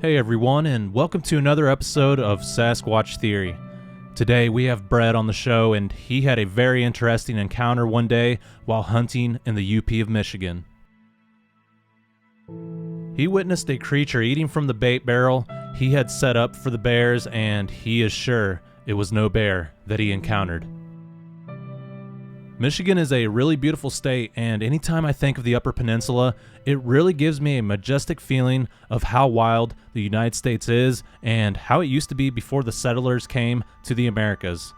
Hey everyone, and welcome to another episode of Sasquatch Theory. Today we have Brett on the show, and he had a very interesting encounter one day while hunting in the UP of Michigan. He witnessed a creature eating from the bait barrel he had set up for the bears, and he is sure it was no bear that he encountered. Michigan is a really beautiful state, and anytime I think of the Upper Peninsula, it really gives me a majestic feeling of how wild the United States is and how it used to be before the settlers came to the Americas.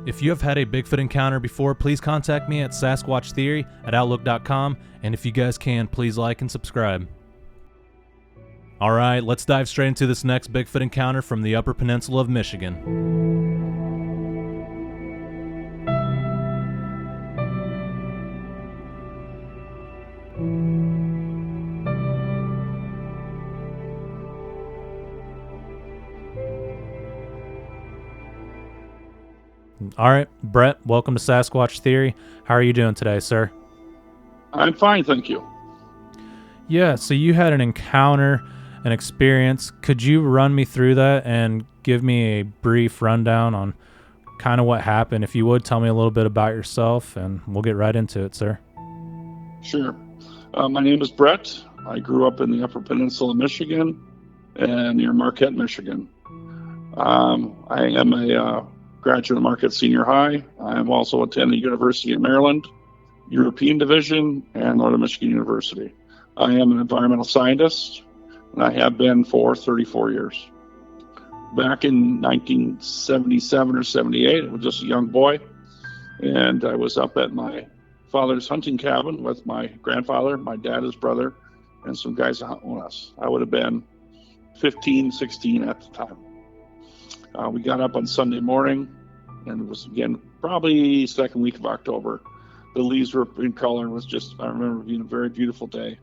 If you have had a Bigfoot encounter before, please contact me at sasquatchtheory@outlook.com, and if you guys can, please like and subscribe. Alright, let's dive straight into this next Bigfoot encounter from the Upper Peninsula of Michigan. All right, Brett, welcome to Sasquatch Theory. How are you doing today, sir? I'm fine, thank you. Yeah, so you had an encounter, an experience. Could you run me through that and give me a brief rundown on kind of what happened? If you would, tell me a little bit about yourself, and we'll get right into it, sir. Sure. My name is Brett. I grew up in the Upper Peninsula, Michigan, and near Marquette, Michigan. I am a graduate of Marquette Senior High. I'm also attending the University of Maryland, European Division, and Northern Michigan University. I am an environmental scientist, and I have been for 34 years. Back in 1977 or 78, I was just a young boy, and I was up at my father's hunting cabin with my grandfather, my dad, his brother, and some guys hunting with us. I would have been 15, 16 at the time. We got up on Sunday morning, and it was, again, probably second week of October. The leaves were in color. It was just, I remember being a very beautiful day.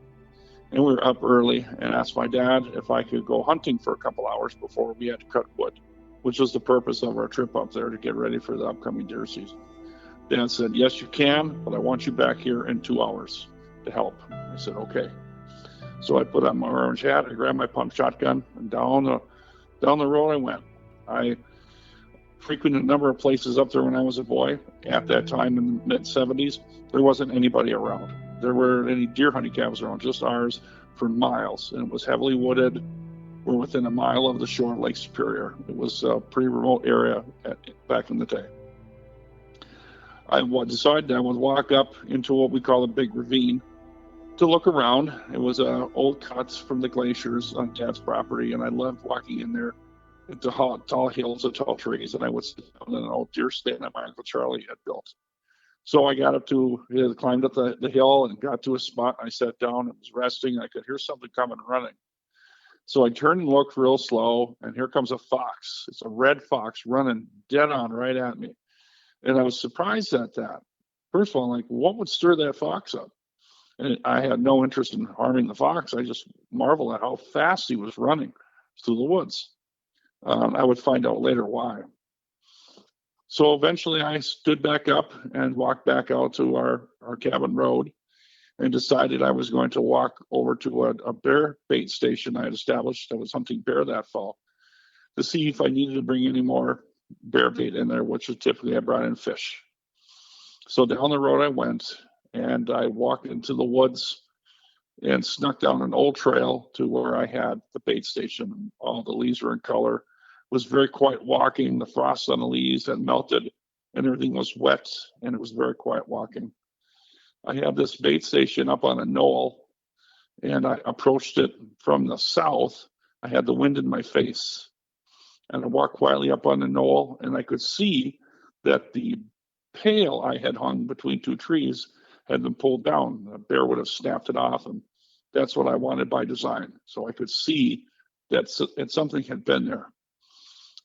And we were up early and asked my dad if I could go hunting for a couple hours before we had to cut wood, which was the purpose of our trip up there, to get ready for the upcoming deer season. Dad said, yes, you can, but I want you back here in 2 hours to help. I said, okay. So I put on my orange hat, I grabbed my pump shotgun, and down the road I went. I frequented a number of places up there when I was a boy. At that time, in the mid-70s, there wasn't anybody around. There weren't any deer hunting cabins around, just ours for miles. And it was heavily wooded. We're within a mile of the shore of Lake Superior. It was a pretty remote area back in the day. I decided I would walk up into what we call a big ravine to look around. It was old cuts from the glaciers on Dad's property, and I loved walking in there. Into tall hills and tall trees, and I would sit down in an old deer stand that my Uncle Charlie had built. So I got climbed up the hill and got to a spot. I sat down and was resting. I could hear something coming running. So I turned and looked real slow, and here comes a fox. It's a red fox running dead on right at me. And I was surprised at that. First of all, I'm like, what would stir that fox up? And I had no interest in harming the fox. I just marveled at how fast he was running through the woods. I would find out later why. So eventually I stood back up and walked back out to our cabin road and decided I was going to walk over to a bear bait station I had established. I was hunting bear that fall to see if I needed to bring any more bear bait in there, which was typically I brought in fish. So down the road I went, and I walked into the woods and snuck down an old trail to where I had the bait station. All the leaves were in color. It was very quiet walking. The frost on the leaves had melted and everything was wet, and it was very quiet walking. I had this bait station up on a knoll, and I approached it from the south. I had the wind in my face, and I walked quietly up on the knoll, and I could see that the pail I had hung between two trees had been pulled down. The bear would have snapped it off, and that's what I wanted by design. So I could see that something had been there.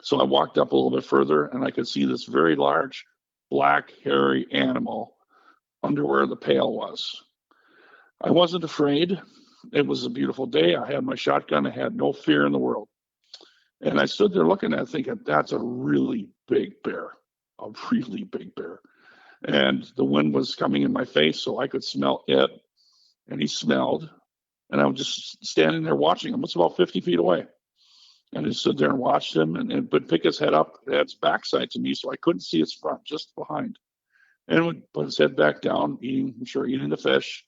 So I walked up a little bit further, and I could see this very large, black, hairy animal under where the pail was. I wasn't afraid. It was a beautiful day. I had my shotgun. I had no fear in the world. And I stood there looking at it, thinking, that's a really big bear, a really big bear. And the wind was coming in my face, so I could smell it. And he smelled, And I was just standing there watching him. It's about 50 feet away. And I just stood there and watched him and would pick his head up, its backside to me, so I couldn't see its front, just behind. And would put his head back down, eating the fish,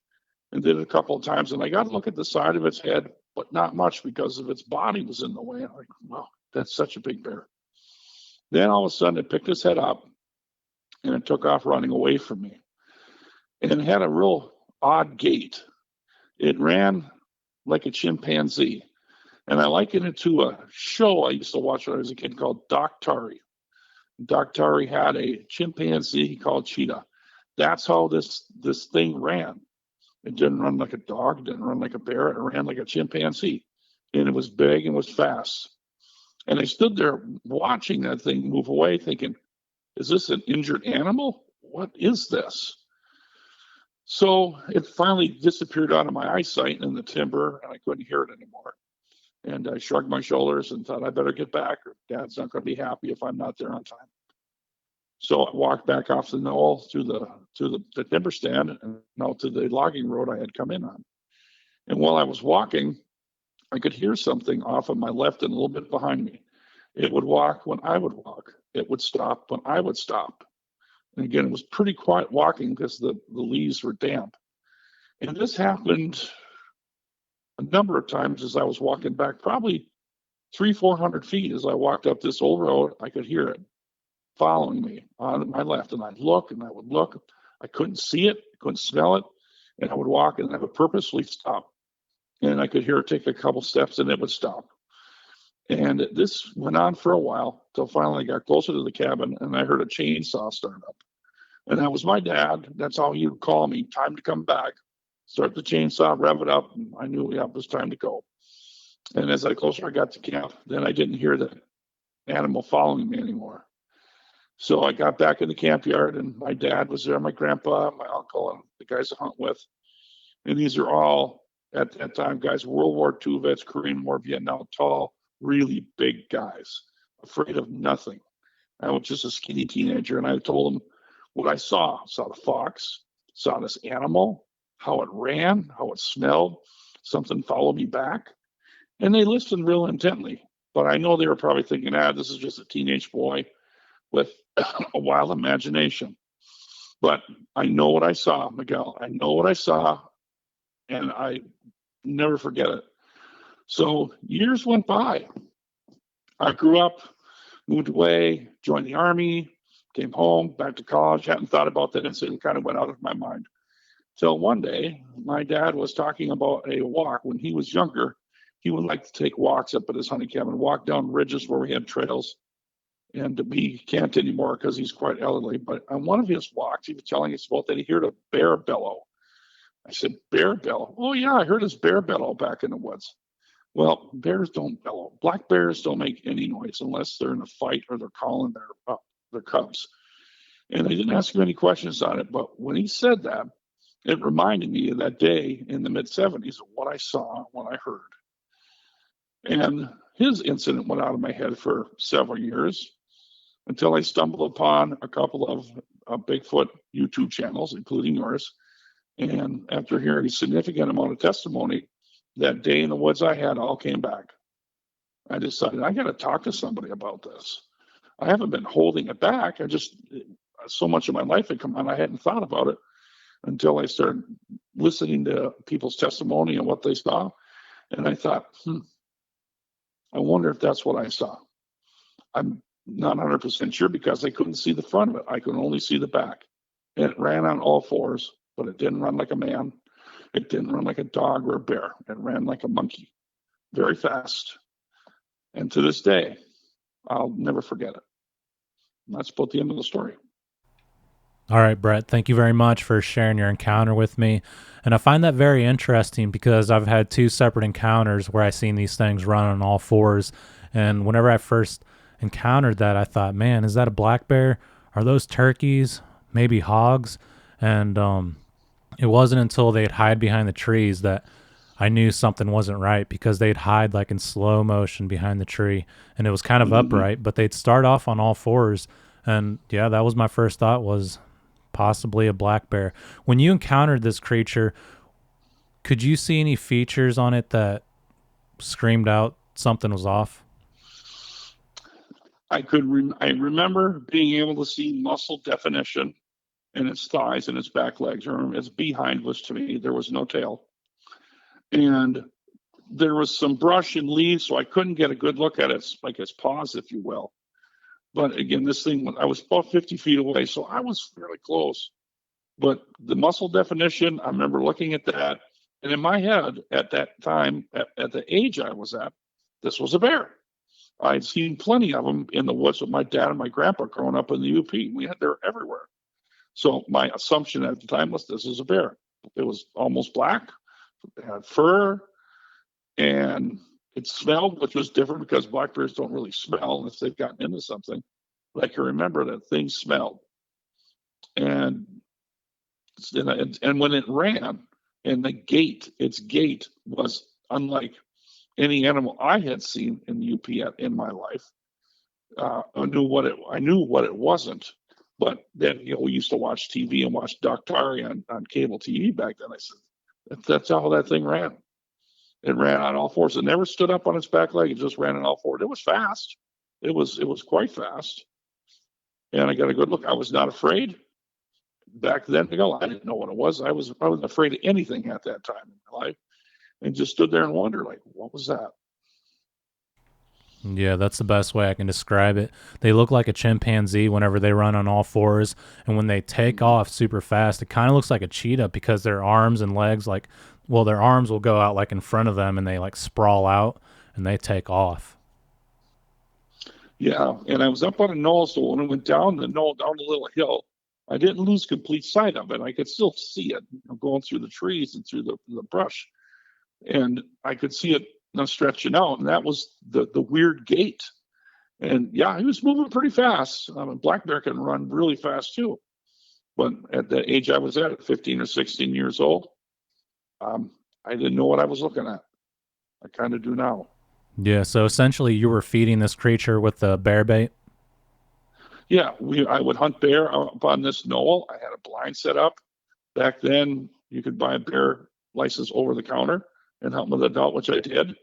and did it a couple of times. And I got to look at the side of its head, but not much because of its body was in the way. I'm like, wow, that's such a big bear. Then all of a sudden it picked its head up and it took off running away from me. And it had a real odd gait. It ran like a chimpanzee. And I liken it to a show I used to watch when I was a kid called Doc Tari. Doc Tari had a chimpanzee he called Cheetah. That's how this thing ran. It didn't run like a dog, didn't run like a bear, it ran like a chimpanzee. And it was big and was fast. And I stood there watching that thing move away, thinking, is this an injured animal? What is this? So it finally disappeared out of my eyesight in the timber, and I couldn't hear it anymore. And I shrugged my shoulders and thought I better get back, or Dad's not going to be happy if I'm not there on time. So I walked back off the knoll to the timber stand and out to the logging road I had come in on. And while I was walking, I could hear something off of my left and a little bit behind me. It would walk when I would walk. It would stop when I would stop. And again, it was pretty quiet walking because the leaves were damp. And this happened a number of times as I was walking back, probably 300-400 feet as I walked up this old road. I could hear it following me on my left, and I'd look and I would look. I couldn't see it, couldn't smell it, and I would walk and I would purposely stop. And I could hear it take a couple steps and it would stop. And this went on for a while till finally I got closer to the cabin and I heard a chainsaw start up. And that was my dad. That's how he would call me, time to come back. Start the chainsaw, rev it up, and I knew it was time to go. And as I closer I got to camp, then I didn't hear the animal following me anymore. So I got back in the camp yard, and my dad was there, my grandpa, my uncle, and the guys I hunt with. And these are all, at that time, guys, World War II vets, Korean War, Vietnam, tall, really big guys, afraid of nothing. I was just a skinny teenager, and I told them what I saw. Saw the fox, saw this animal, how it ran, how it smelled, something followed me back. And they listened real intently. But I know they were probably thinking, this is just a teenage boy with a wild imagination. But I know what I saw, Miguel. I know what I saw, and I never forget it. So years went by. I grew up, moved away, joined the Army, came home, back to college, hadn't thought about that incident, kind of went out of my mind. Till one day, my dad was talking about a walk. When he was younger, he would like to take walks up at his hunting cabin, walk down ridges where we had trails. And he can't anymore because he's quite elderly. But on one of his walks, he was telling us about that he heard a bear bellow. I said, bear bellow? Oh, yeah, I heard his bear bellow back in the woods. Well, bears don't bellow. Black bears don't make any noise unless they're in a fight or they're calling their cubs. And I didn't ask him any questions on it. But when he said that, it reminded me of that day in the mid-'70s of what I saw, what I heard. And his incident went out of my head for several years until I stumbled upon a couple of Bigfoot YouTube channels, including yours. And after hearing a significant amount of testimony, that day in the woods I had all came back. I decided I got to talk to somebody about this. I haven't been holding it back. So much of my life had come on, I hadn't thought about it until I started listening to people's testimony and what they saw. And I thought, I wonder if that's what I saw. I'm not 100% sure because I couldn't see the front of it. I could only see the back. And it ran on all fours, but it didn't run like a man. It didn't run like a dog or a bear. It ran like a monkey, very fast. And to this day, I'll never forget it. And that's about the end of the story. All right, Brett, thank you very much for sharing your encounter with me. And I find that very interesting because I've had two separate encounters where I've seen these things run on all fours. And whenever I first encountered that, I thought, man, is that a black bear? Are those turkeys? Maybe hogs? And it wasn't until they'd hide behind the trees that I knew something wasn't right, because they'd hide like in slow motion behind the tree. And it was kind of upright, but they'd start off on all fours. And yeah, that was my first thought, was possibly a black bear. When you encountered this creature, Could you see any features on it that screamed out something was off? I remember being able to see muscle definition in its thighs and its back legs, or its behind was to me. There was no tail. And there was some brush and leaves, so I couldn't get a good look at its paws, if you will. But again, this thing, I was about 50 feet away, so I was fairly close. But the muscle definition, I remember looking at that. And in my head at that time, at the age I was at, this was a bear. I'd seen plenty of them in the woods with my dad and my grandpa growing up in the UP. They were everywhere. So my assumption at the time was this is a bear. It was almost black, it had fur, and it smelled, which was different because black bears don't really smell unless they've gotten into something. But I can remember that thing smelled. And when it ran, and its gait was unlike any animal I had seen in the UP in my life. I knew what it wasn't. But then, we used to watch TV and watch Daktari on cable TV back then. I said, that's how that thing ran. It ran on all fours. It never stood up on its back leg. It just ran on all fours. It was fast. It was quite fast. And I got a good look. I was not afraid. Back then, I didn't know what it was. I wasn't afraid of anything at that time in my life, and just stood there and wondered, like, what was that? Yeah, that's the best way I can describe it. They look like a chimpanzee whenever they run on all fours, and when they take off super fast, it kind of looks like a cheetah because their arms and legs, their arms will go out like in front of them, and they like sprawl out, and they take off. Yeah, and I was up on a knoll, so when I went down the knoll, down the little hill, I didn't lose complete sight of it. I could still see it, going through the trees and through the brush, and I could see it stretching out, and that was the weird gait. And yeah, he was moving pretty fast. Black bear can run really fast too. But at the age I was at 15 or 16 years old, I didn't know what I was looking at. I kind of do now. Yeah, so essentially you were feeding this creature with the bear bait? Yeah, I would hunt bear up on this knoll. I had a blind set up. Back then, you could buy a bear license over the counter and hunt with an adult, which I did.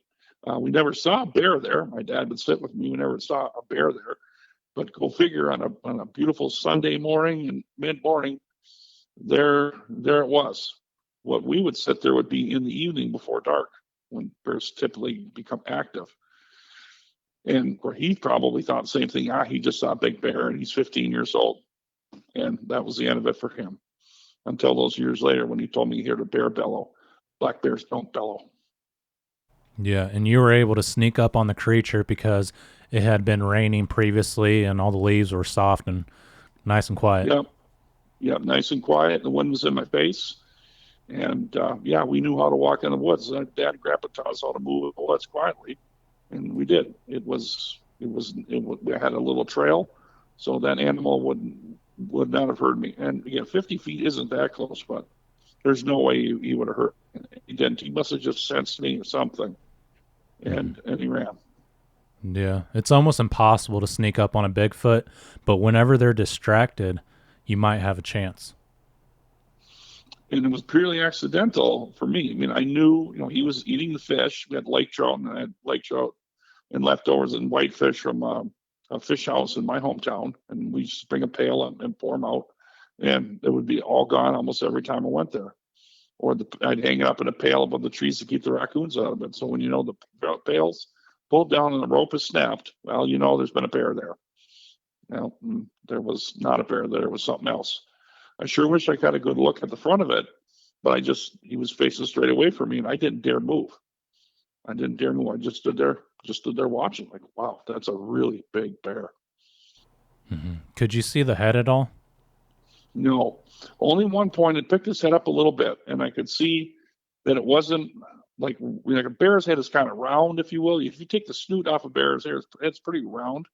We never saw a bear there. My dad would sit with me. We never saw a bear there. But go figure, on a beautiful Sunday morning and mid-morning, there it was. What we would sit there would be in the evening before dark, when bears typically become active. And he probably thought the same thing. He just saw a big bear, and he's 15 years old. And that was the end of it for him. Until those years later when he told me he heard a bear bellow. Black bears don't bellow. Yeah, and you were able to sneak up on the creature because it had been raining previously and all the leaves were soft and nice and quiet. Yep, nice and quiet. The wind was in my face. And we knew how to walk in the woods. Dad and Grandpa taught us how to move in the woods quietly. And we did. We had a little trail, so that animal would not have heard me. And again, 50 feet isn't that close, but there's no way he would have heard me. He didn't. He must have just sensed me or something. And he ran. Yeah, it's almost impossible to sneak up on a Bigfoot, but whenever they're distracted, you might have a chance. And it was purely accidental for me. I mean, I knew, he was eating the fish. We had lake trout, and I had lake trout and leftovers and whitefish from a fish house in my hometown. And we used to bring a pail and pour them out. And it would be all gone almost every time I went there. Or I'd hang it up in a pail above the trees to keep the raccoons out of it. So when the pail's pulled down and the rope is snapped, well, there's been a bear there. There was not a bear there. It was something else. I sure wish I got a good look at the front of it, but he was facing straight away from me, and I didn't dare move. I just stood there watching, like, wow, that's a really big bear. Mm-hmm. Could you see the head at all? No, only one point. It picked his head up a little bit, and I could see that it wasn't like a bear's head is kind of round, if you will. If you take the snoot off a bear's hair, it's pretty round,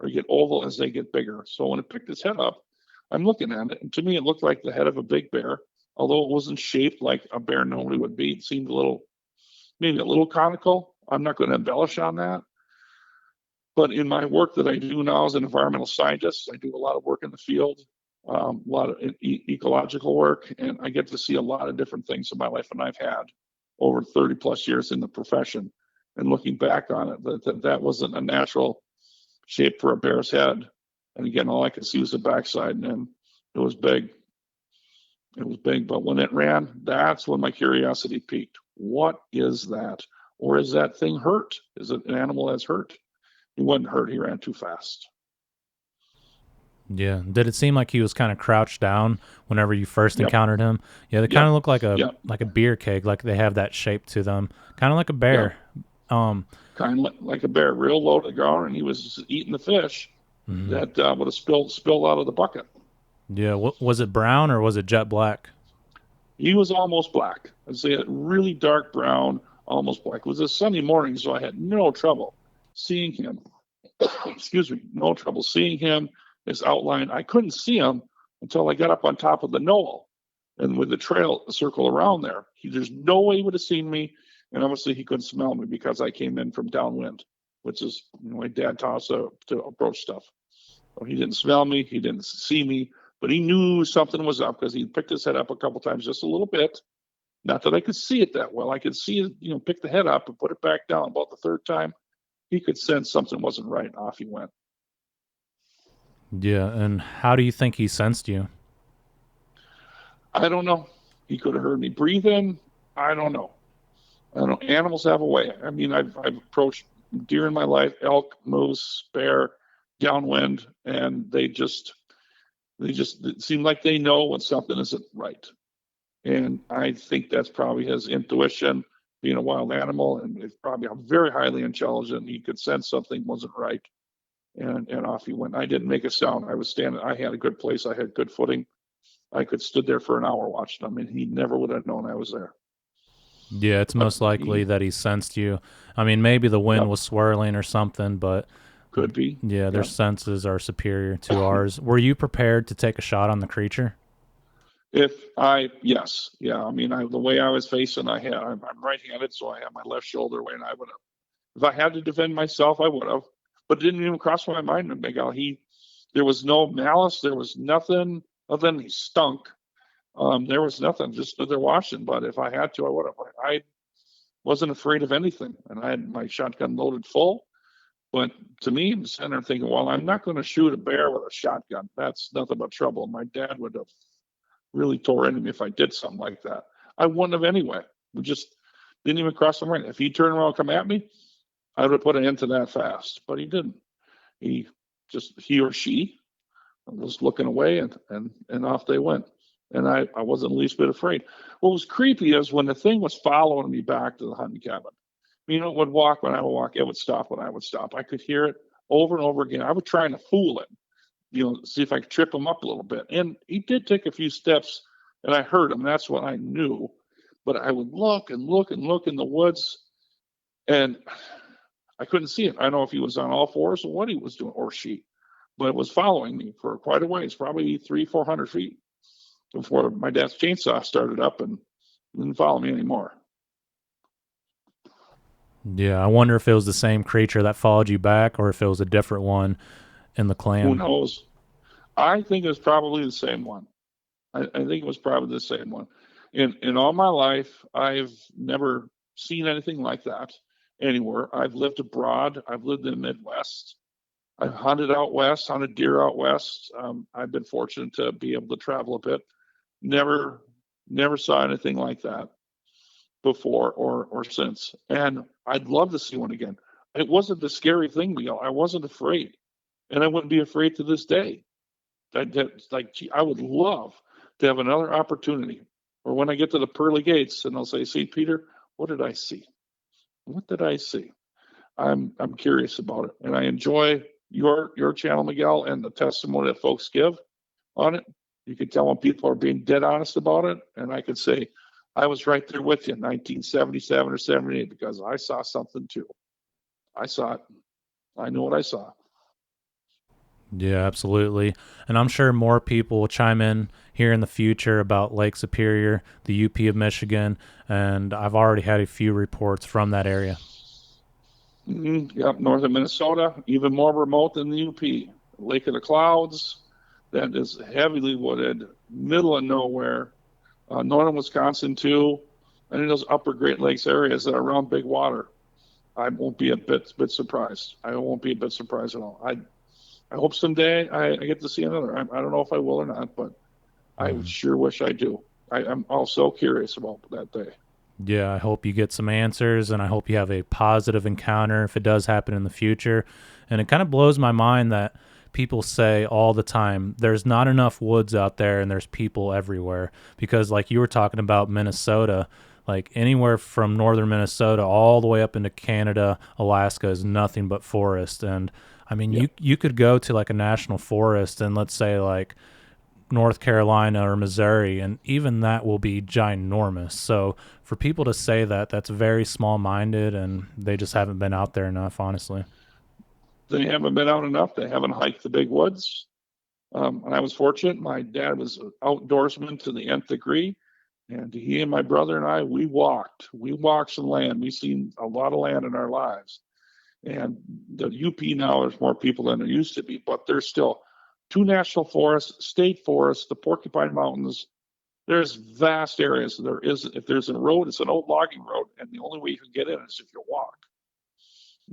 or you get oval as they get bigger. So when it picked his head up, I'm looking at it, and to me, it looked like the head of a big bear, although it wasn't shaped like a bear normally would be. It seemed maybe a little conical. I'm not going to embellish on that. But in my work that I do now as an environmental scientist, I do a lot of work in the field, a lot of ecological work, and I get to see a lot of different things in my life, and I've had over 30 plus years in the profession, and looking back on it, that wasn't a natural shape for a bear's head. And again, all I could see was the backside, and it was big. It was big, but when it ran, that's when my curiosity peaked. What is that? Or is that thing hurt? Is it an animal that's hurt? He wasn't hurt. He ran too fast. Yeah. Did it seem like he was kind of crouched down whenever you first Yep. encountered him? Yeah, they kind Yep. of look like a Yep. beer keg, like they have that shape to them, kind of like a bear. Yep. Um, Kind of like a bear, real low to the ground, and he was eating the fish mhm. that would have spilled out of the bucket. Yeah. Was it brown or was it jet black? He was almost black. I'd say a really dark brown, almost black. It was a sunny morning, so I had no trouble seeing him. Excuse me, no trouble seeing him. His outline, I couldn't see him until I got up on top of the knoll, and with the trail circle around there, there's no way he would have seen me, and obviously he couldn't smell me because I came in from downwind, which is my dad taught us to approach stuff. So he didn't smell me, he didn't see me, but he knew something was up because he picked his head up a couple times, just a little bit. Not that I could see it that well. I could see it, pick the head up and put it back down. About the third time, he could sense something wasn't right, and off he went. Yeah. And how do you think he sensed you? I don't know. He could have heard me breathing. I don't know. I don't know. Animals have a way. I mean, I've approached deer in my life, elk, moose, bear, downwind, and it seem like they know when something isn't right. And I think that's probably his intuition, being a wild animal, and it's probably very highly intelligent. He could sense something wasn't right, and off he went. I didn't make a sound. I was standing. I had a good place. I had good footing. I could stood there for an hour watching him, and he never would have known I was there. Yeah, it's But most likely he, that he sensed you. I mean, maybe the wind yep, was swirling or something, but could be. yeah, their Yep. senses are superior to ours. Were you prepared to take a shot on the creature? Yes, yeah. I mean, the way I was facing, I'm right-handed, so I had my left shoulder away, and I would have, if I had to defend myself, I would have. But it didn't even cross my mind to Miguel. There was no malice. There was nothing other than he stunk. There was nothing. Just stood there watching. But if I had to, I would have. I wasn't afraid of anything, and I had my shotgun loaded full. But to me, I'm sitting there thinking, well, I'm not going to shoot a bear with a shotgun. That's nothing but trouble. My dad would have really tore into me if I did something like that. I wouldn't have anyway. We just didn't even cross the line. If he turned around and come at me, I would have put an end to that fast. But he didn't. He he or she was looking away, and off they went. And I wasn't the least bit afraid. What was creepy is when the thing was following me back to the hunting cabin. It would walk when I would walk. It would stop when I would stop. I could hear it over and over again. I was trying to fool it, see if I could trip him up a little bit. And he did take a few steps, and I heard him. That's what I knew. But I would look and look and look in the woods, and I couldn't see it. I don't know if he was on all fours or what he was doing, or she, but it was following me for quite a ways, probably 300-400 feet before my dad's chainsaw started up and didn't follow me anymore. Yeah, I wonder if it was the same creature that followed you back or if it was a different one in the Who clan. knows? I think it was probably the same one. I think it was probably the same one. In all my life, I've never seen anything like that anywhere. I've lived abroad. I've lived in the Midwest. I've hunted out west, hunted deer out west. I've been fortunate to be able to travel a bit. Never, never saw anything like that before or since. And I'd love to see one again. It wasn't the scary thing, Miguel. I wasn't afraid, and I wouldn't be afraid to this day. Gee, I would love to have another opportunity, or when I get to the pearly gates and they'll say, "St. Peter, what did I see? What did I see?" I'm curious about it, and I enjoy your channel, Miguel, and the testimony that folks give on it. You can tell when people are being dead honest about it, and I could say I was right there with you in 1977 or 78 because I saw something too. I saw it. I know what I saw. Yeah, absolutely. And I'm sure more people will chime in here in the future about Lake Superior, the UP of Michigan, and I've already had a few reports from that area. Yep, north of Minnesota, even more remote than the UP. Lake of the Clouds, that is heavily wooded, middle of nowhere. Northern Wisconsin too. and in those upper Great Lakes areas that are around big water, I won't be a bit surprised. I won't be a bit surprised at all. I hope someday I get to see another. I don't know if I will or not, but I Mhm. sure wish I do. I'm also curious about that day. Yeah, I hope you get some answers and I hope you have a positive encounter if it does happen in the future. And it kind of blows my mind that people say all the time there's not enough woods out there and there's people everywhere because like you were talking about Minnesota, like anywhere from northern Minnesota all the way up into Canada, Alaska is nothing but forest. And I mean Yeah, you could go to like a national forest and let's say like North Carolina or Missouri, and even that will be ginormous. So for people to say that, that's very small minded, and they just haven't been out there enough, honestly. they haven't been out enough. They haven't hiked the big woods. And I was fortunate. My dad was an outdoorsman to the nth degree, and he and my brother and I, we walked. We walked some land. We've seen a lot of land in our lives. And the UP now, there's more people than there used to be, but there's still two national forests, state forests, the Porcupine Mountains. There's vast areas. There is, if there's a road, it's an old logging road, and the only way you can get in is if you walk.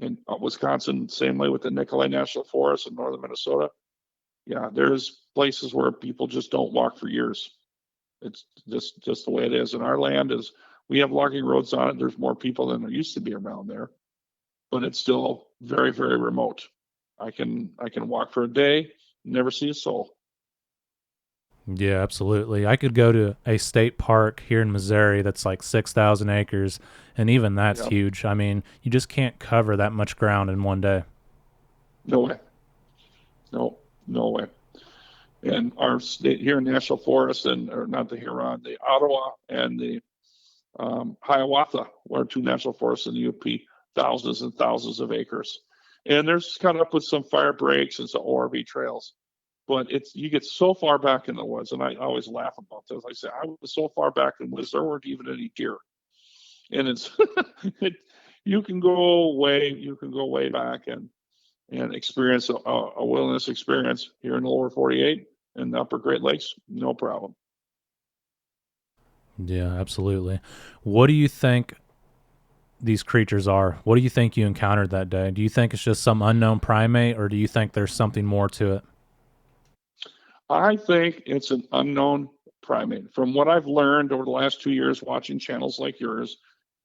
In Wisconsin, same way with the Nicolay National Forest in northern Minnesota. Yeah, there's places where people just don't walk for years. It's just the way it is. And our land is, we have logging roads on it. There's more people than there used to be around there, but it's still very, very remote. I can walk for a day, never see a soul. Yeah, absolutely. I could go to a state park here in Missouri that's like 6,000 acres, and even that's Yeah, huge. I mean, you just can't cover that much ground in one day. no way, no, no way. And our state here in National Forest, and or not the Huron, the Ottawa and the Hiawatha are two national forests in the UP, thousands and thousands of acres. And there's cut up with some fire breaks and some ORV trails. But it's, you get so far back in the woods, and I always laugh about this. I say I was so far back in the woods there weren't even any deer, and it's it, you can go way back and experience a wilderness experience here in the lower 48 and the upper Great Lakes, no problem. Yeah, absolutely. What do you think these creatures are? What do you think you encountered that day? Do you think it's just some unknown primate, or do you think there's something more to it? I think it's an unknown primate. From what I've learned over the last 2 years watching channels like yours,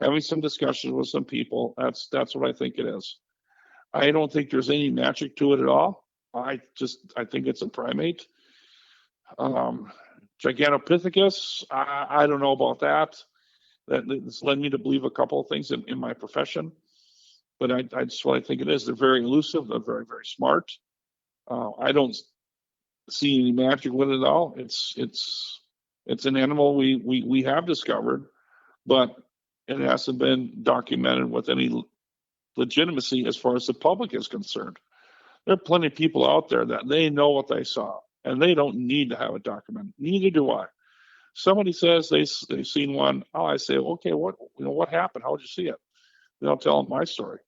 having some discussions with some people, that's what I think it is. I don't think there's any magic to it at all. I think it's a primate. Um, Gigantopithecus, I don't know about that. That's led me to believe a couple of things in my profession, but I just what I think it is. They're very elusive. They're very, very smart. I don't see any magic with it at all. It's an animal we have discovered, but it hasn't been documented with any legitimacy as far as the public is concerned. There are plenty of people out there that they know what they saw, and they don't need to have it documented. Neither do I. Somebody says they've seen one. Oh, I say, okay, what happened? How did you see it? Then I'll tell them my story,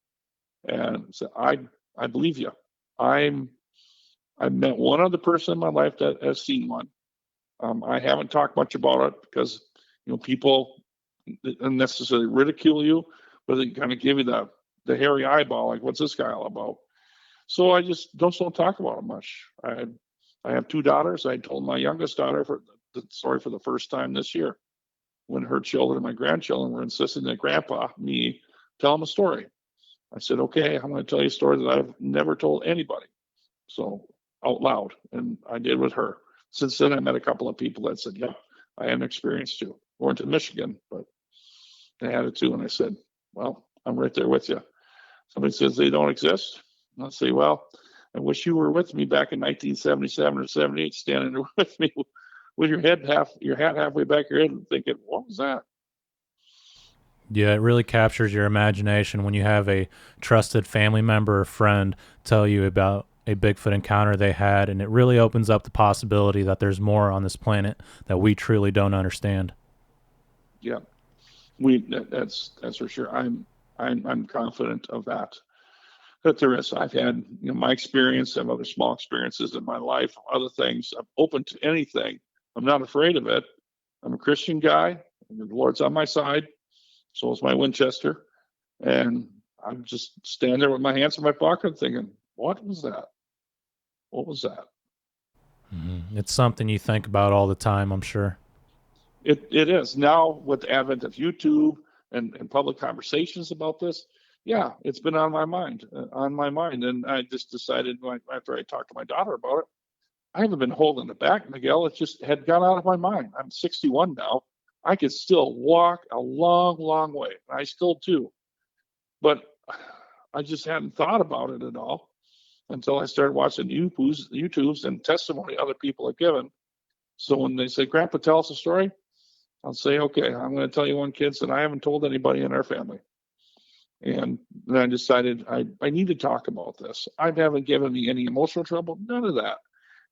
and so I believe you. I'm I've met one other person in my life that has seen one. I haven't talked much about it because people unnecessarily ridicule you, but they kind of give you the hairy eyeball, like what's this guy all about? So I just don't talk about it much. I have two daughters. I told my youngest daughter for the story for the first time this year when her children, my grandchildren, were insisting that Grandpa, me, tell them a story. I said, okay, I'm going to tell you a story that I've never told anybody. So out loud, and I did with her. Since then, I met a couple of people that said, "Yeah, I had an experience too." We went to Michigan, but they had it too, and I said, "Well, I'm right there with you." Somebody says they don't exist, and I'll say, "Well, I wish you were with me back in 1977 or 78, standing there with me with your hat halfway back your head, and thinking, what was that?" Yeah, it really captures your imagination when you have a trusted family member or friend tell you about a Bigfoot encounter they had, and it really opens up the possibility that there's more on this planet that we truly don't understand. Yeah, that's for sure. I'm confident of that. That there is. I've had my experience, I have other small experiences in my life, other things. I'm open to anything. I'm not afraid of it. I'm a Christian guy. The Lord's on my side. So is my Winchester. And I'm just standing there with my hands in my pocket thinking, what was that? What was that? It's something you think about all the time, I'm sure. It is. Now with the advent of YouTube and public conversations about this, yeah, it's been on my mind. And I just decided after I talked to my daughter about it, I haven't been holding it back, Miguel. It just had gone out of my mind. I'm 61 now. I could still walk a long, long way. I still do. But I just hadn't thought about it at all until I started watching YouTubes and testimony other people have given. So when they say, Grandpa, tell us a story, I'll say, okay, I'm going to tell you one, kids, that I haven't told anybody in our family. And then I decided I need to talk about this. I haven't given me any emotional trouble, none of that.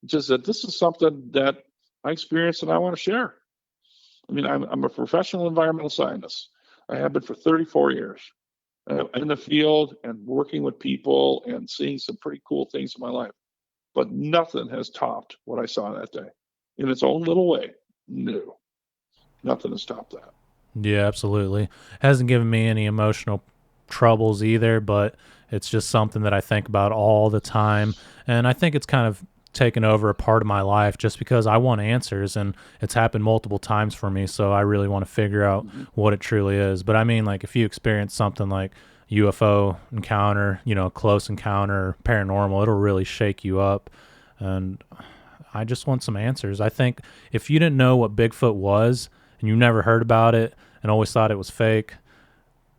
Just that this is something that I experienced and I want to share. I mean, I'm a professional environmental scientist. I have been for 34 years in the field and working with people and seeing some pretty cool things in my life. But nothing has topped what I saw that day in its own little way. No, nothing has topped that. Yeah, absolutely. Hasn't given me any emotional troubles either, but it's just something that I think about all the time. And I think it's kind of taken over a part of my life just because I want answers, and it's happened multiple times for me. So I really want to figure out what it truly is. But I mean, like, if you experience something like UFO encounter, close encounter, paranormal, it'll really shake you up. And I just want some answers. I think if you didn't know what Bigfoot was and you never heard about it and always thought it was fake,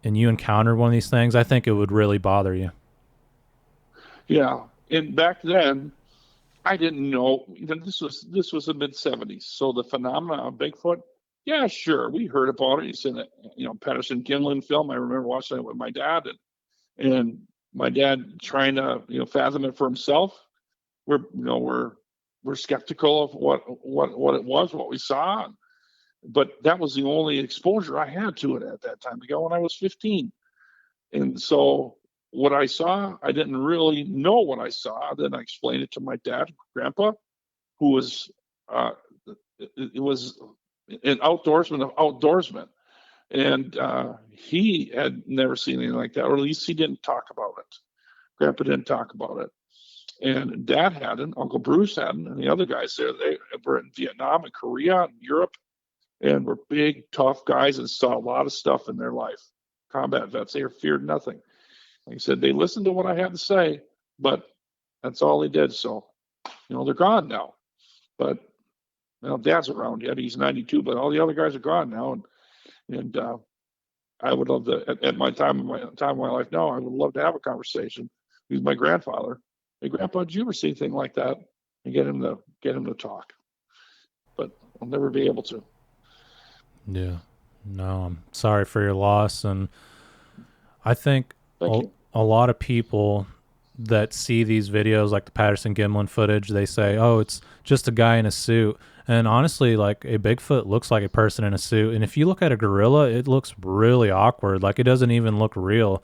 and you encountered one of these things, I think it would really bother you. Yeah, and back then, I didn't know. This was the mid-70s, so the phenomenon of Bigfoot. Yeah, sure, we heard about it. It's in a Patterson Gimlin film. I remember watching it with my dad, and my dad trying to fathom it for himself. We're skeptical of what it was, what we saw, but that was the only exposure I had to it at that time ago when I was 15. And so what I saw, I didn't really know what I saw. Then I explained it to my dad, Grandpa, who was it was an outdoorsman of outdoorsmen, and he had never seen anything like that, or at least he didn't talk about it. Grandpa didn't talk about it, and Dad hadn't. Uncle Bruce hadn't, and the other guys there, they were in Vietnam and Korea and Europe, and were big, tough guys and saw a lot of stuff in their life. Combat vets, they feared nothing. Like I said, they listened to what I had to say, but that's all they did. So, they're gone now. But Dad's around yet. He's 92, but all the other guys are gone now. And I would love to, at my time of my life now, I would love to have a conversation with my grandfather. Hey, Grandpa, did you ever see anything like that? And get him to talk. But I'll never be able to. Yeah. No, I'm sorry for your loss. And I think a lot of people that see these videos like the Patterson Gimlin footage, they say, oh, it's just a guy in a suit. And honestly, like, a Bigfoot looks like a person in a suit. And if you look at a gorilla, it looks really awkward. Like, it doesn't even look real.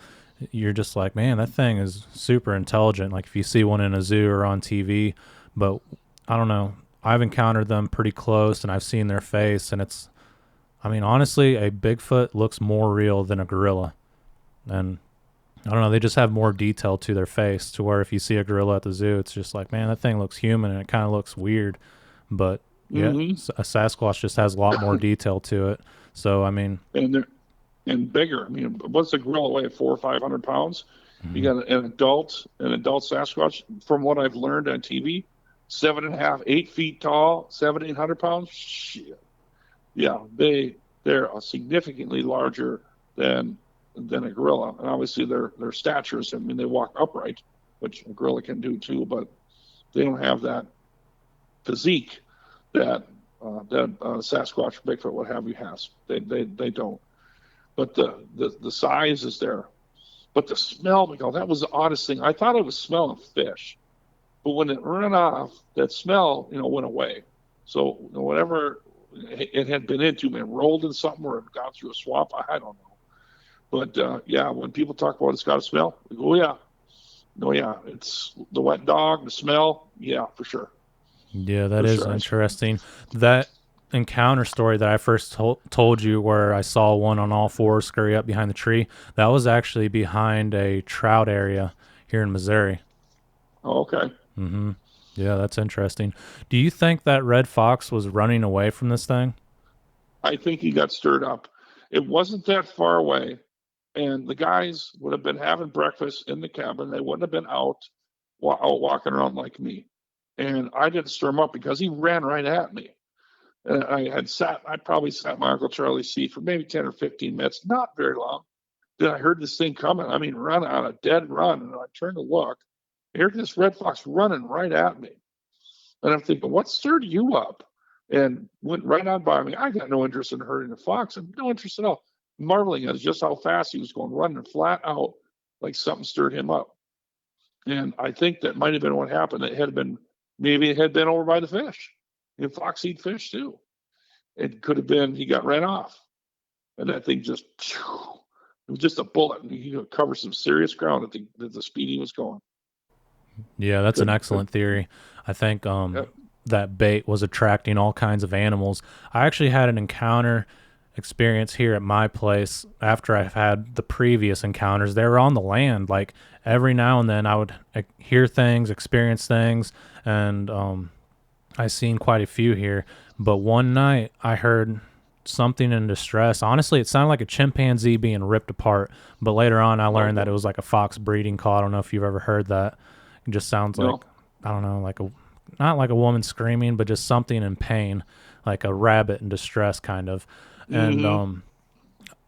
You're just like, man, that thing is super intelligent. Like, if you see one in a zoo or on TV. But I don't know. I've encountered them pretty close, and I've seen their face, and honestly, a Bigfoot looks more real than a gorilla. And I don't know, they just have more detail to their face, to where if you see a gorilla at the zoo, it's just like, man, that thing looks human, and it kind of looks weird. But yeah, a Sasquatch just has a lot more detail to it. So, and bigger. What's a gorilla weigh? 400 or 500 pounds? You got an adult Sasquatch, from what I've learned on TV, 7.5, 8 feet tall, 700-800 pounds. Shit. Yeah, they're significantly larger than a gorilla, and obviously their statures. They walk upright, which a gorilla can do too, but they don't have that physique that Sasquatch, Bigfoot, what have you, has. They don't. But the size is there. But the smell, Miguel, that was the oddest thing. I thought it was smelling fish, but when it ran off, that smell, went away. So whatever it had been into, man, rolled in something or it got through a swamp, I don't know. But yeah, when people talk about it's got a smell, we go, oh yeah, it's the wet dog, the smell, yeah, for sure. Yeah, that is interesting. That encounter story that I first told you, where I saw one on all fours scurry up behind the tree, that was actually behind a trout area here in Missouri. Oh, okay. Mm-hmm. Yeah, that's interesting. Do you think that red fox was running away from this thing? I think he got stirred up. It wasn't that far away, and the guys would have been having breakfast in the cabin. They wouldn't have been out walking around like me. And I didn't stir him up because he ran right at me. And I probably sat my Uncle Charlie's seat for maybe 10 or 15 minutes, not very long. Then I heard this thing coming. I mean, run on a dead run. And I turned to look. Here's this red fox running right at me. And I'm thinking, what stirred you up? And went right on by me. I got no interest in hurting the fox, and no interest at all. Marveling at just how fast he was going, running flat out, like something stirred him up. And I think that might have been what happened. Maybe it had been over by the fish. And fox eat fish too. It could have been he got ran off. And that thing just, it was just a bullet. And he covered some serious ground at the speed he was going. Yeah, that's an Good, excellent good. theory. I think Yep. that bait was attracting all kinds of animals. I actually had an encounter experience here at my place after I've had the previous encounters. They were on the land. Like every now and then I would hear things, experience things, and I seen quite a few here. But one night I heard something in distress. Honestly, it sounded like a chimpanzee being ripped apart. But later on, I learned that Okay. it was like a fox breeding call. I don't know if you've ever heard that. It just sounds like, No. I don't know, like a not like a woman screaming, but just something in pain, like a rabbit in distress, kind of. And Mm-hmm.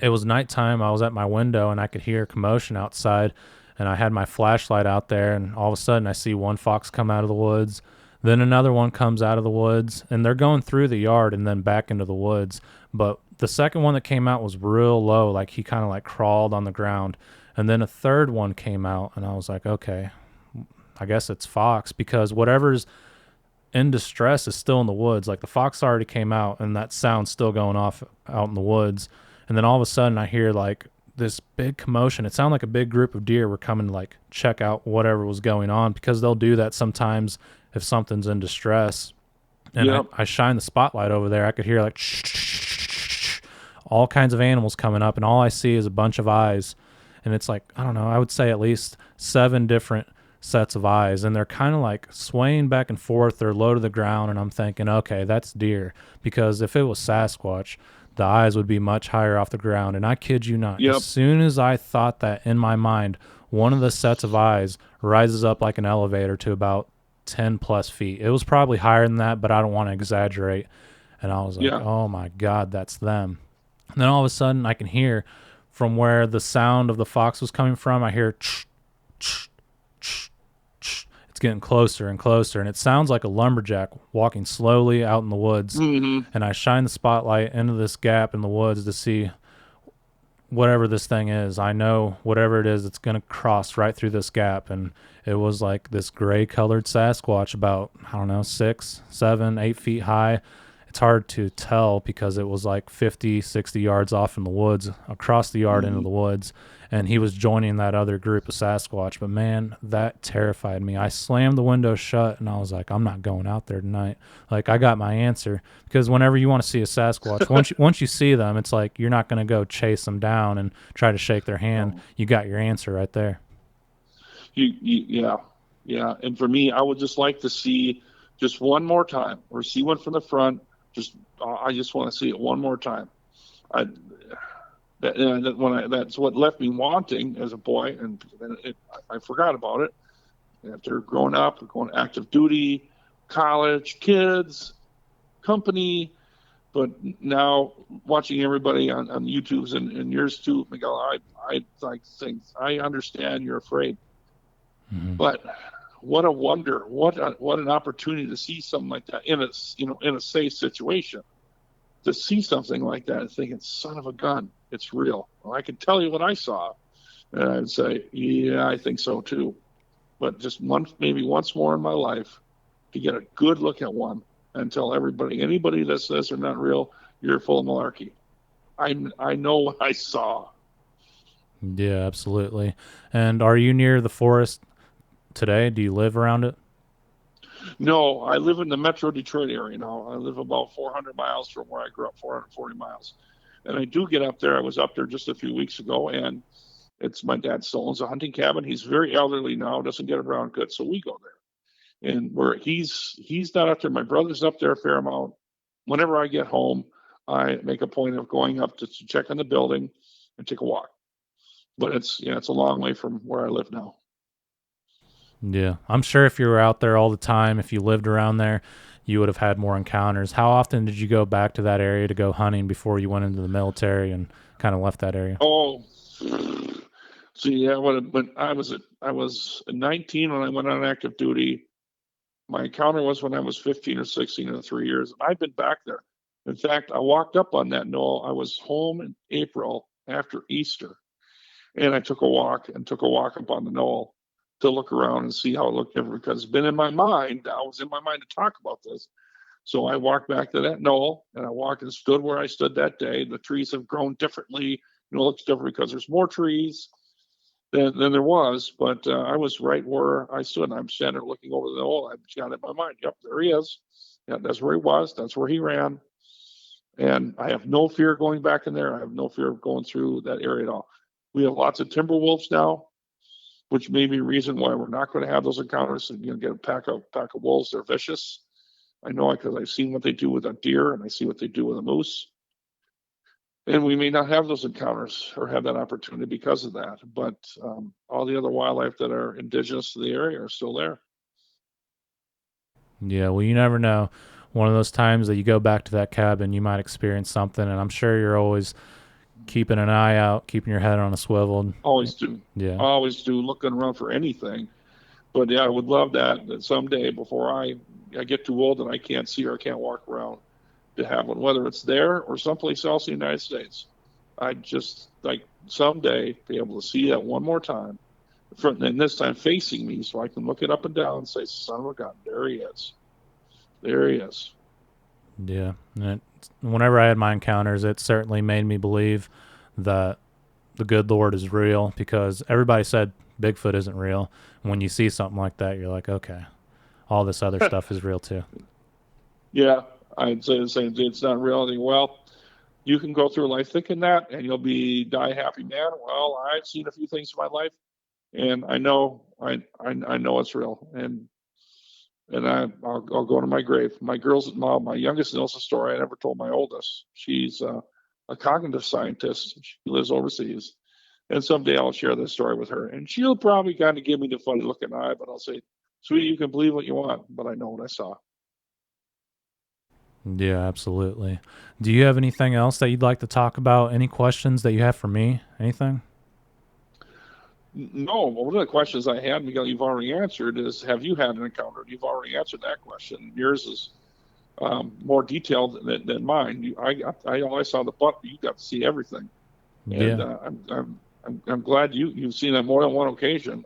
it was nighttime. I was at my window and I could hear commotion outside. And I had my flashlight out there, and all of a sudden I see one fox come out of the woods. Then another one comes out of the woods, and they're going through the yard and then back into the woods. But the second one that came out was real low, like he kind of like crawled on the ground. And then a third one came out, and I was like, okay, I guess it's fox, because whatever's in distress is still in the woods. Like the fox already came out, and that sound's still going off out in the woods. And then all of a sudden, I hear like this big commotion. It sounded like a big group of deer were coming to like check out whatever was going on, because they'll do that sometimes if something's in distress. And Yep. I shine the spotlight over there. I could hear like all kinds of animals coming up, and all I see is a bunch of eyes. And it's like, I don't know, I would say at least 7 different sets of eyes, and they're kind of like swaying back and forth. They're low to the ground, and I'm thinking, okay, that's deer, because if it was Sasquatch, the eyes would be much higher off the ground. And I kid you not, as Yep. soon as I thought that in my mind, one of the sets of eyes rises up like an elevator to about 10 plus feet. It was probably higher than that, but I don't want to exaggerate. And I was like, Yeah. oh my God, that's them. And then all of a sudden, I can hear from where the sound of the fox was coming from. I hear it's getting closer and closer, and it sounds like a lumberjack walking slowly out in the woods. Mm-hmm. And I shine the spotlight into this gap in the woods to see whatever this thing is. I know whatever it is, it's going to cross right through this gap. And it was like this gray colored Sasquatch, about, I don't know, 6, 7, 8 feet high. It's hard to tell because it was like 50, 60 yards off in the woods, across the yard into Mm-hmm. the woods. And he was joining that other group of Sasquatch. But man, that terrified me. I slammed the window shut and I was like, I'm not going out there tonight. Like, I got my answer. Because whenever you want to see a Sasquatch, once you see them, it's like you're not going to go chase them down and try to shake their hand. No. You got your answer right there. Yeah, yeah. And for me, I would just like to see just one more time, or see one from the front. Just I just want to see it one more time. I that's what left me wanting as a boy, and I forgot about it after growing up, going active duty, college, kids, company. But now watching everybody on YouTube's and yours too, Miguel, I like things. I understand you're afraid. Mm-hmm. But what a wonder! What an opportunity to see something like that in a safe situation. To see something like that and thinking, "Son of a gun, it's real." Well, I can tell you what I saw, and I'd say, "Yeah, I think so too." But just maybe once more in my life, to get a good look at one and tell anybody that says they're not real, you're full of malarkey. I know what I saw. Yeah, absolutely. And are you near the forest today? Do you live around it? No, I live in the Metro Detroit area now. I live about 400 miles from where I grew up, 440 miles. And I do get up there. I was up there just a few weeks ago, and it's my dad still owns a hunting cabin. He's very elderly now, doesn't get around good, so we go there. And where he's not up there. My brother's up there a fair amount. Whenever I get home, I make a point of going up to check on the building and take a walk. But it's a long way from where I live now. Yeah, I'm sure if you were out there all the time, if you lived around there, you would have had more encounters. How often did you go back to that area to go hunting before you went into the military and kind of left that area? Oh, see, yeah, when I was 19 when I went on active duty. My encounter was when I was 15 or 16 in 3 years. I've been back there. In fact, I walked up on that knoll. I was home in April after Easter, and I took a walk up on the knoll to look around and see how it looked different because it's been in my mind. I was in my mind to talk about this. So I walked back to that knoll and I walked and stood where I stood that day. The trees have grown differently. It looks different because there's more trees than there was, but I was right where I stood. I'm standing there looking over the knoll. I've got it in my mind. Yep, there he is. Yeah, that's where he was. That's where he ran. And I have no fear going back in there. I have no fear of going through that area at all. We have lots of timber wolves now, which may be a reason why we're not going to have those encounters. And you get a pack of wolves. They're vicious. I know it because I've seen what they do with a deer and I see what they do with a moose. And we may not have those encounters or have that opportunity because of that. But all the other wildlife that are indigenous to the area are still there. Yeah, well, you never know. One of those times that you go back to that cabin, you might experience something, and I'm sure you're always keeping an eye out, keeping your head on a swivel. Always do. Yeah. Always do, looking around for anything. But yeah, I would love that someday before I get too old and I can't see or I can't walk around to have one, whether it's there or someplace else in the United States. I'd just like someday be able to see that one more time, and this time facing me, so I can look it up and down and say, "Son of a gun, there he is, there he is." Yeah. Whenever I had my encounters, it certainly made me believe that the good Lord is real because everybody said Bigfoot isn't real. When you see something like that, you're like, okay, all this other stuff is real too. Yeah, I'd say the same thing. It's not reality. Well, you can go through life thinking that, and you'll be die happy man. Well, I've seen a few things in my life, and I know it's real, and I'll go to my grave. My youngest knows a story I never told my oldest. She's a cognitive scientist. She lives overseas, and someday I'll share this story with her, and she'll probably kind of give me the funny looking eye, but I'll say, "Sweetie, you can believe what you want, but I know what I saw." Yeah, absolutely. Do you have anything else that you'd like to talk about? Any questions that you have for me? Anything? No, one of the questions I had, Miguel, you've already answered is, have you had an encounter? You've already answered that question. Yours is more detailed than mine. I only saw the butt, but you got to see everything. And Yeah. I'm glad you've seen that more than one occasion.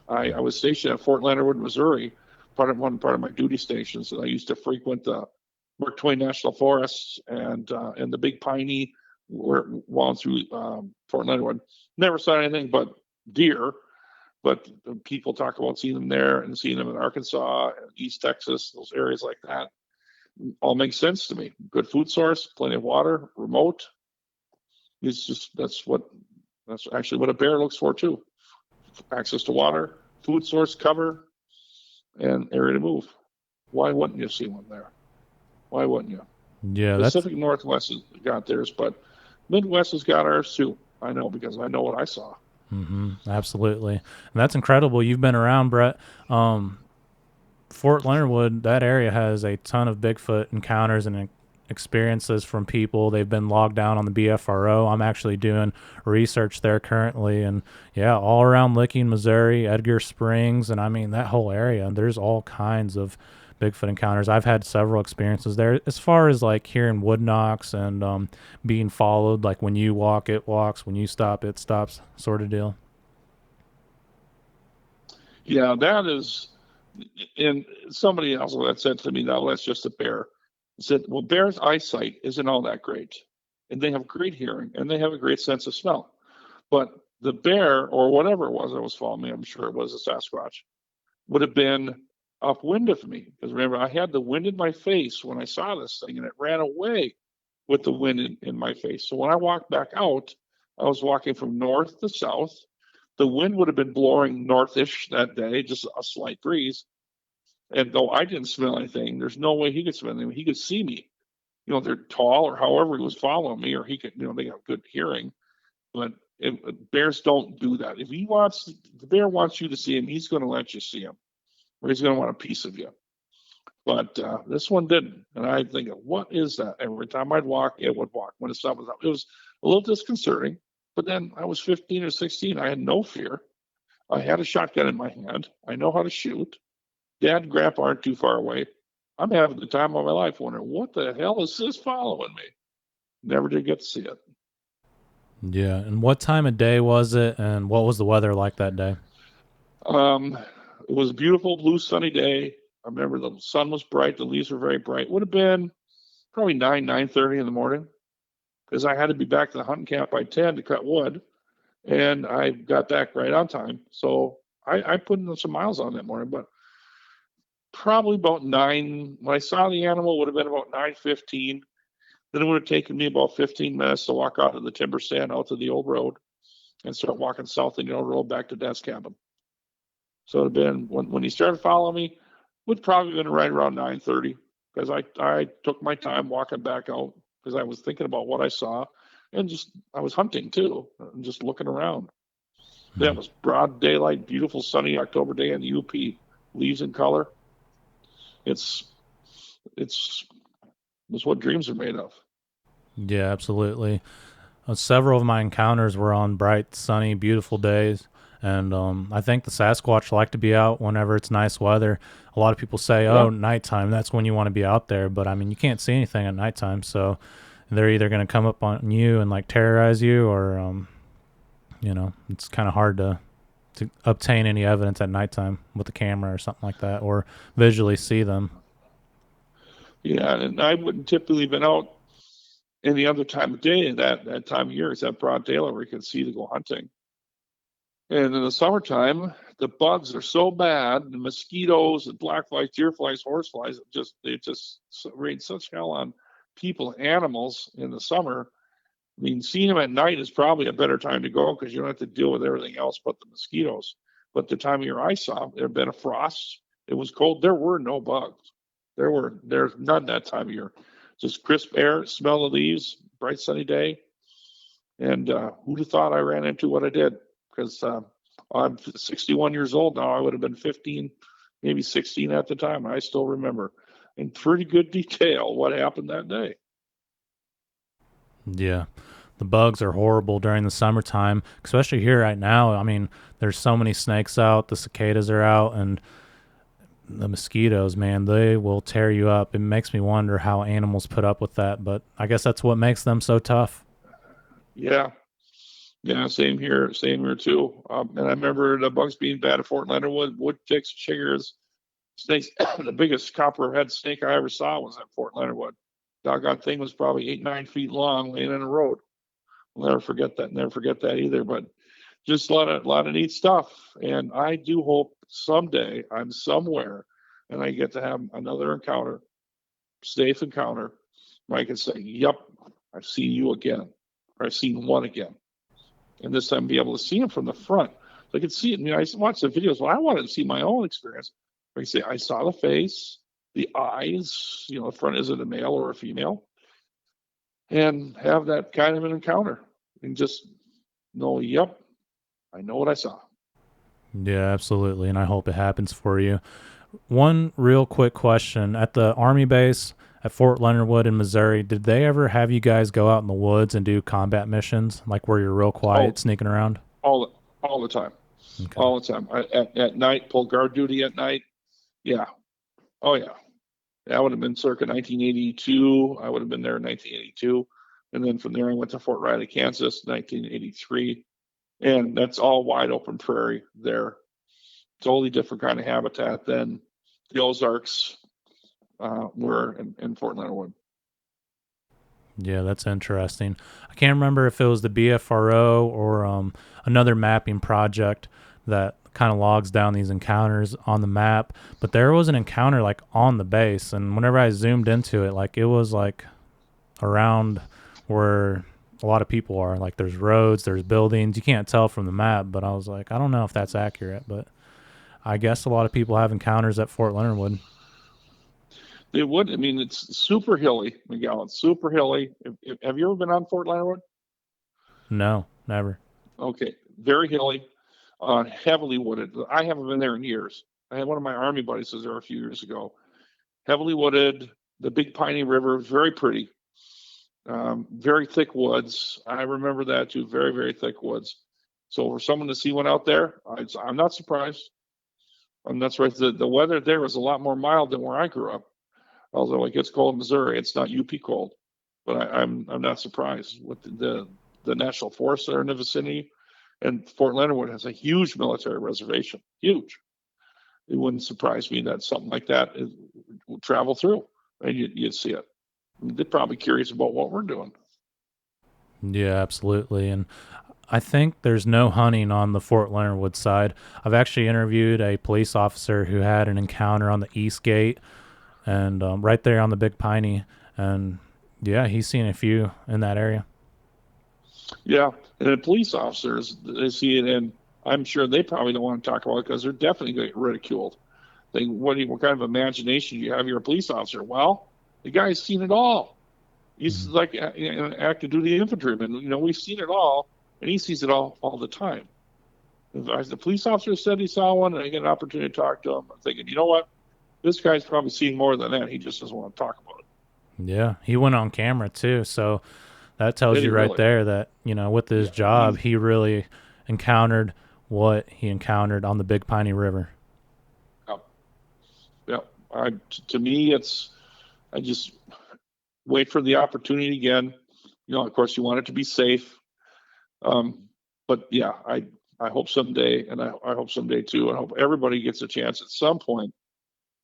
I was stationed at Fort Leonard Wood, Missouri, part of my duty stations, and I used to frequent the Mark Twain National Forests and the Big Piney, where wound through Fort Leonard Wood. Never saw anything but deer, but people talk about seeing them there and seeing them in Arkansas and East Texas, those areas like that. All makes sense to me. Good food source, plenty of water, remote. It's just that's actually what a bear looks for too. Access to water, food source, cover, and area to move. Why wouldn't you see one there? Why wouldn't you? Yeah, that's Pacific Northwest has got theirs, but Midwest has got ours too. I know because I know what I saw. absolutely. And that's incredible. You've been around, Brett. Fort Leonard Wood, that area has a ton of Bigfoot encounters and experiences from people. They've been logged down on the BFRO. I'm actually doing research there currently. And yeah, all around Licking, Missouri, Edgar Springs. And I mean, that whole area, there's all kinds of Bigfoot encounters. I've had several experiences there as far as like hearing wood knocks and being followed. Like when you walk, it walks. When you stop, it stops, sort of deal. Yeah, that is. And somebody else that said to me, "Now that's just a bear." I said, "Well, bears' eyesight isn't all that great, and they have great hearing, and they have a great sense of smell. But the bear, or whatever it was that was following me, I'm sure it was a Sasquatch, would have been upwind of me. Because remember, I had the wind in my face when I saw this thing, and it ran away with the wind in my face. So when I walked back out, I was walking from north to south. The wind would have been blowing northish that day, just a slight breeze. And though I didn't smell anything, there's no way he could smell anything. He could see me. They're tall, or however he was following me, or he could, they got good hearing. But bears don't do that. If the bear wants you to see him, he's going to let you see him, or he's going to want a piece of you. But this one didn't. And I think, what is that? Every time I'd walk, it would walk. When the sun was up, it was a little disconcerting. But then I was 15 or 16. I had no fear. I had a shotgun in my hand. I know how to shoot. Dad and Grandpa aren't too far away. I'm having the time of my life wondering, what the hell is this following me? Never did get to see it. Yeah. And what time of day was it, and what was the weather like that day? It was a beautiful blue sunny day. I remember the sun was bright. The leaves were very bright. It would have been probably 9:30 in the morning, because I had to be back to the hunting camp by 10 to cut wood. And I got back right on time. So I put in some miles on that morning, but probably about 9, when I saw the animal, would have been about 9:15. Then it would have taken me about 15 minutes to walk out of the timber stand out to the old road and start walking south in the old road back to Dad's cabin. So it would have been, when he started following me, would probably been right around 9:30, because I took my time walking back out, because I was thinking about what I saw, and I was hunting too, and just looking around. That was broad daylight, beautiful sunny October day in the UP, leaves in color. It's what dreams are made of. Yeah, absolutely. Several of my encounters were on bright, sunny, beautiful days. And I think the Sasquatch like to be out whenever it's nice weather. A lot of people say, oh, nighttime, that's when you want to be out there. But I mean, you can't see anything at nighttime. So they're either going to come up on you and like terrorize you, or, it's kind of hard to obtain any evidence at nighttime with a camera or something like that, or visually see them. Yeah, and I wouldn't typically been out any other time of day that time of year, except broad daylight where you can see to go hunting. And in the summertime, the bugs are so bad, the mosquitoes and black flies, deer flies, horse flies, they just rain such hell on people, animals in the summer. I mean, seeing them at night is probably a better time to go, because you don't have to deal with everything else but the mosquitoes. But the time of year I saw, there had been a frost. It was cold. There were no bugs. There's none that time of year. Just crisp air, smell the leaves, bright sunny day. And who'd have thought I ran into what I did? Because I'm 61 years old now. I would have been 15, maybe 16 at the time. I still remember in pretty good detail what happened that day. Yeah. The bugs are horrible during the summertime, especially here right now. I mean, there's so many snakes out, the cicadas are out, and the mosquitoes, man, they will tear you up. It makes me wonder how animals put up with that, but I guess that's what makes them so tough. Yeah. Yeah, same here too. And I remember the bugs being bad at Fort Leonard Wood, wood ticks, chiggers, snakes. The biggest copperhead snake I ever saw was at Fort Leonard Wood. Doggone thing was probably 8-9 feet long, laying in a road. I'll never forget that. Never forget that either. But just a lot of neat stuff. And I do hope someday I'm somewhere and I get to have another encounter, safe encounter, where I can say, "Yep, I've seen you again, or I've seen one again." And this time be able to see him from the front. So I could see it. I mean, I watched the videos. Well, I wanted to see my own experience. I say, I saw the face, the eyes, the front, is it a male or a female? And have that kind of an encounter and just know, yep, I know what I saw. Yeah, absolutely. And I hope it happens for you. One real quick question. At the Army base at Fort Leonard Wood in Missouri, did they ever have you guys go out in the woods and do combat missions, like where you're real quiet, sneaking around? All the time. Okay. All the time. At night, pull guard duty at night. Yeah. Oh, yeah. That would have been circa 1982. I would have been there in 1982. And then from there, I went to Fort Riley, Kansas, 1983. And that's all wide open prairie there. Totally different kind of habitat than the Ozarks were in Fort Leonard Wood. Yeah, that's interesting. I can't remember if it was the BFRO or another mapping project that kind of logs down these encounters on the map, but there was an encounter like on the base, and whenever I zoomed into it, like it was like around where a lot of people are. Like there's roads, there's buildings. You can't tell from the map, but I was like, I don't know if that's accurate, but I guess a lot of people have encounters at Fort Leonard Wood. They would. I mean, it's super hilly, Miguel. It's super hilly. Have you ever been on Fort Leonard Wood? No, never. Okay, very hilly, heavily wooded. I haven't been there in years. I had one of my Army buddies was there a few years ago. Heavily wooded, the Big Piney River, very pretty. Very thick woods. I remember that too. Very, very thick woods. So for someone to see one out there, I'm not surprised. And that's right. The weather there is a lot more mild than where I grew up. Although it gets cold in Missouri, it's not UP cold. But I'm not surprised with the national forests that are in the vicinity. And Fort Leonard Wood has a huge military reservation. Huge. It wouldn't surprise me that something like that will travel through, and you'd see it. They're probably curious about what we're doing. Yeah, absolutely. And I think there's no hunting on the Fort Leonard Wood side. I've actually interviewed a police officer who had an encounter on the East Gate and right there on the Big Piney. And yeah, he's seen a few in that area. Yeah, and the police officers, they see it, and I'm sure they probably don't want to talk about it because they're definitely going to get ridiculed. What kind of imagination do you have? You're a police officer. Well, the guy's seen it all. He's like an active duty infantryman. We've seen it all, and he sees it all the time. If the police officer said he saw one, and I get an opportunity to talk to him, I'm thinking, you know what? This guy's probably seen more than that. He just doesn't want to talk about it. Yeah, he went on camera too, so that tells you right there that, with his job, he really encountered what he encountered on the Big Piney River. Yeah. To me, I just wait for the opportunity again. Of course, you want it to be safe. But yeah, I hope someday, and I hope someday too, I hope everybody gets a chance at some point,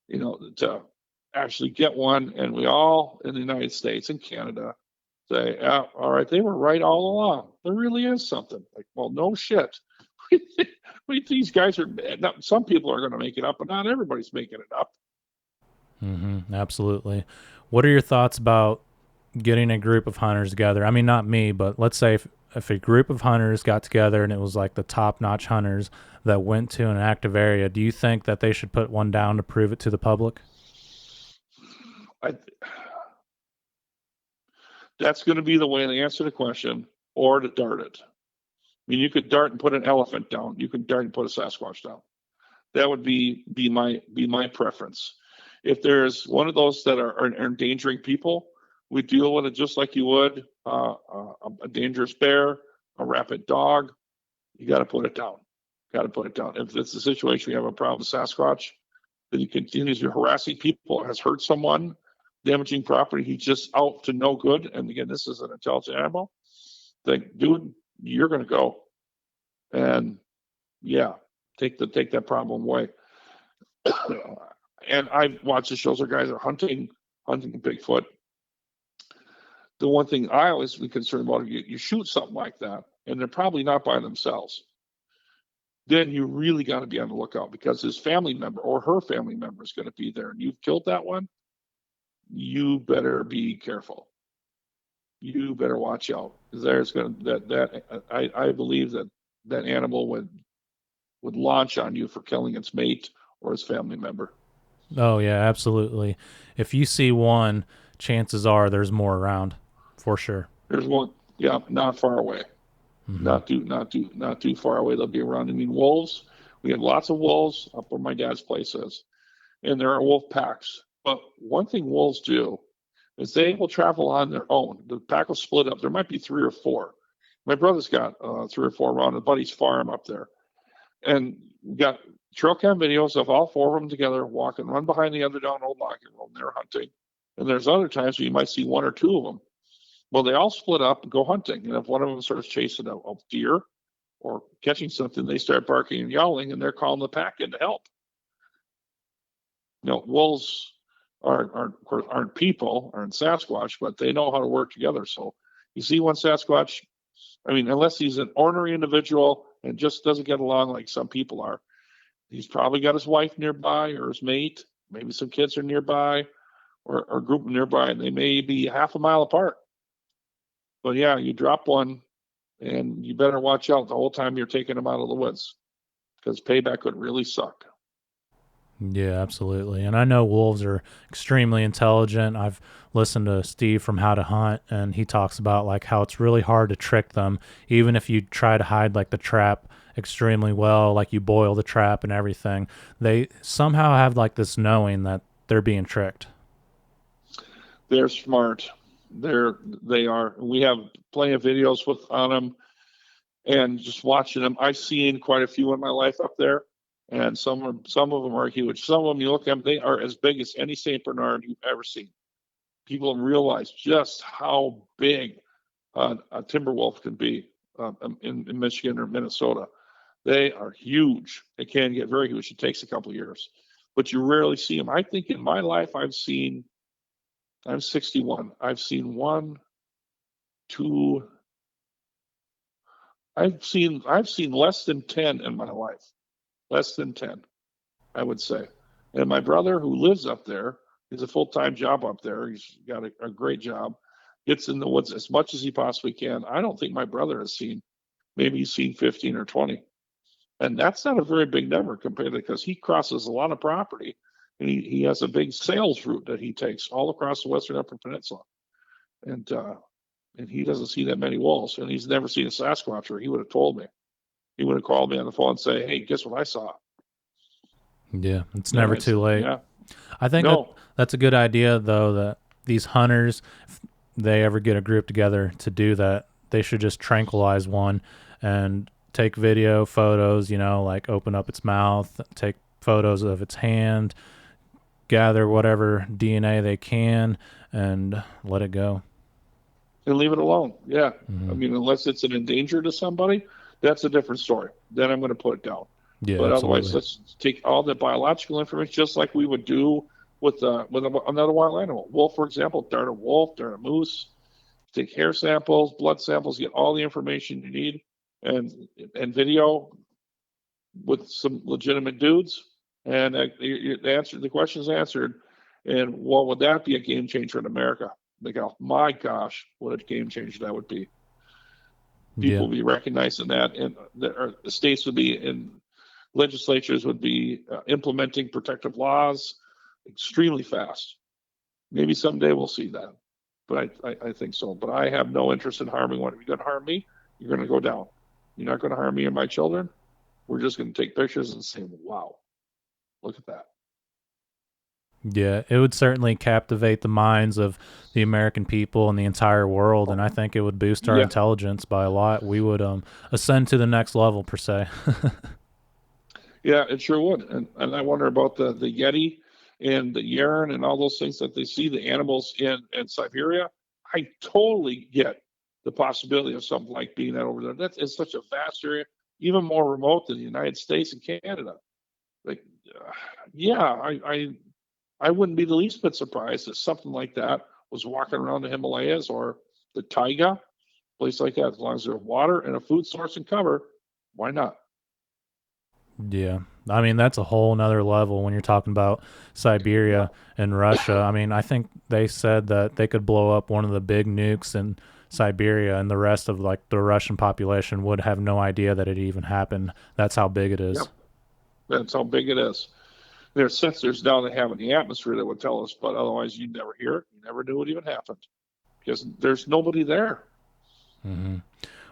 to actually get one, and we all in the United States and Canada say, all right, they were right all along. There really is something. Like, well, no shit. These guys are, some people are going to make it up, but not everybody's making it up. Mm-hmm, absolutely. What are your thoughts about getting a group of hunters together? I mean, not me, but let's say if a group of hunters got together and it was like the top-notch hunters that went to an active area, do you think that they should put one down to prove it to the public? That's going to be the way to answer the question, or to dart it. I mean, you could dart and put an elephant down. You could dart and put a Sasquatch down. That would be my preference. If there's one of those that are endangering people, we deal with it just like you would a dangerous bear, a rabid dog. You got to put it down. If it's a situation we have a problem with Sasquatch, then he continues to harassing people, has hurt someone, damaging property. He's just out to no good. And again, this is an intelligent animal. Think, dude, you're going to go. And yeah, take that problem away. And I've watched the shows where guys are hunting Bigfoot. The one thing I always be concerned about, you shoot something like that, and they're probably not by themselves. Then you really got to be on the lookout, because his family member or her family member is going to be there, and you've killed that one. You better be careful. You better watch out, because there's going to I believe that animal would launch on you for killing its mate or its family member. Oh yeah, absolutely. If you see one, chances are there's more around, for sure. There's one, yeah, not far away. Mm-hmm. Not too far away. They'll be around. I mean, wolves. We have lots of wolves up where my dad's place is, and there are wolf packs. But one thing wolves do is they will travel on their own. The pack will split up. There might be 3 or 4. My brother's got 3 or 4 around a buddy's farm up there, and we got trail cam videos of all 4 of them together walking, run behind the other down old logging road. They're hunting, and there's other times where you might see 1 or 2 of them. Well, they all split up and go hunting, and if one of them starts chasing a deer or catching something, they start barking and yelling, and they're calling the pack in to help. Wolves aren't people, aren't Sasquatch, but they know how to work together. So you see one Sasquatch, I mean, unless he's an ornery individual and just doesn't get along like some people are, He's probably got his wife nearby or his mate. Maybe some kids are nearby or a group nearby, and they may be half a mile apart. But yeah, you drop one, and you better watch out the whole time you're taking them out of the woods, because payback could really suck. Yeah, absolutely. And I know wolves are extremely intelligent. I've listened to Steve from How to Hunt, and he talks about like how it's really hard to trick them, even if you try to hide like the trap extremely well, like you boil the trap and everything. They somehow have like this knowing that they're being tricked. They're smart. They are. We have plenty of videos on them, and just watching them. I've seen quite a few in my life up there, and some of them are huge. Some of them, you look at them, they are as big as any Saint Bernard you've ever seen. People realize just how big a timber wolf can be in Michigan or Minnesota. They are huge. They can get very huge. It takes a couple of years, but you rarely see them. I think in my life, I'm 61. I've seen one, two. I've seen less than 10 in my life. Less than 10, I would say. And my brother, who lives up there, he's a full-time job up there. He's got a great job. Gets in the woods as much as he possibly can. I don't think my brother has seen. Maybe he's seen 15 or 20, and that's not a very big number compared to, because he crosses a lot of property, and he has a big sales route that he takes all across the western Upper Peninsula, and he doesn't see that many wolves, and he's never seen a Sasquatch, or he would have told me. He would have called me on the phone and say, "Hey, guess what I saw?" Yeah, it's never too late. Yeah, I think no, that's a good idea, though, that these hunters, if they ever get a group together to do that, they should just tranquilize one and take video, photos, like open up its mouth, take photos of its hand, gather whatever DNA they can, and let it go. and leave it alone. Yeah, I Hmm. mean, unless it's an endanger to somebody, that's a different story. Then I'm going to put it down. Yeah, But otherwise, absolutely. let's take all the biological information, just like we would do with another wild animal. Wolf, for example, dart a wolf, dart a moose. Take hair samples, blood samples, get all the information you need, and video with some legitimate dudes, and the question is answered. And what would that be a game changer in America? They go, my gosh, what a game changer that would be. Yeah. People would be recognizing that, and the states would be in legislatures would be implementing protective laws extremely fast. Maybe someday we'll see that, but I think so. But I have no interest in harming one. If you're going to harm me, you're going to go down. You're not going to harm me or my children. We're just going to take pictures and say, wow, look at that. Yeah, it would certainly captivate the minds of the American people and the entire world, and I think it would boost our Yeah, intelligence by a lot. We would ascend to the next level per se. yeah, it sure would. And I wonder about the Yeti and the Yeren and all those things that they see, the animals in Siberia. I totally get the possibility of something like being that over there. That's it's such a vast area, even more remote than the United States and Canada. Like, uh, yeah, I wouldn't be the least bit surprised if something like that was walking around the Himalayas or the taiga, place like that. As long as there's water and a food source and cover, why not? Yeah. I mean, that's a whole nother level when you're talking about Yeah, Siberia and Russia. I mean, I think they said that they could blow up one of the big nukes in Siberia, and the rest of like the Russian population would have no idea that it even happened. That's how big it is. yep, that's how big it is. There's sensors down they have in the atmosphere that would tell us, but otherwise you'd never hear it. You never knew it even happened because there's nobody there. Hmm.